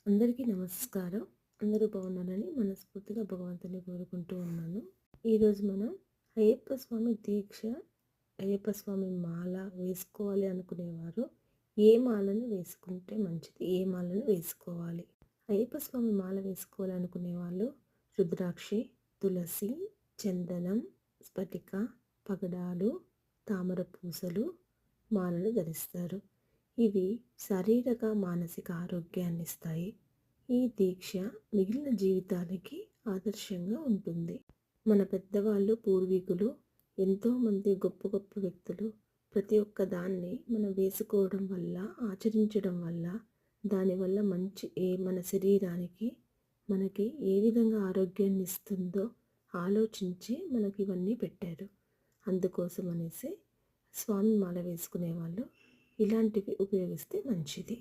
అందరికీ నమస్కారం. అందరూ బాగున్నారని మనస్ఫూర్తిగా భగవంతుని కోరుకుంటూ ఉన్నాను. ఈరోజు మనం అయ్యప్ప స్వామి దీక్ష, అయ్యప్ప స్వామి మాల వేసుకోవాలి అనుకునేవారు ఏ మాలను వేసుకుంటే మంచిది? ఏ మాలను వేసుకోవాలి? అయ్యప్ప స్వామి మాల వేసుకోవాలి అనుకునే వాళ్ళు రుద్రాక్షి, తులసి, చందనం, స్ఫటిక, పగడాలు, తామర పూసలు మాలలు ధరిస్తారు. ఇవి శారీరక, మానసిక ఆరోగ్యాన్ని ఇస్తాయి. ఈ దీక్ష మిగిలిన జీవితానికి ఆదర్శంగా ఉంటుంది. మన పెద్దవాళ్ళు, పూర్వీకులు, ఎంతోమంది గొప్ప గొప్ప వ్యక్తులు ప్రతి ఒక్క దాన్ని మనం వేసుకోవడం వల్ల, ఆచరించడం వల్ల, దానివల్ల మన శరీరానికి మనకి ఏ విధంగా ఆరోగ్యాన్ని ఇస్తుందో ఆలోచించి మనకి ఇవన్నీ పెట్టారు. అందుకోసం అనేసి స్వామి మాల వేసుకునే వాళ్ళు ఇలాంటివి ఉపయోగిస్తే మంచిది.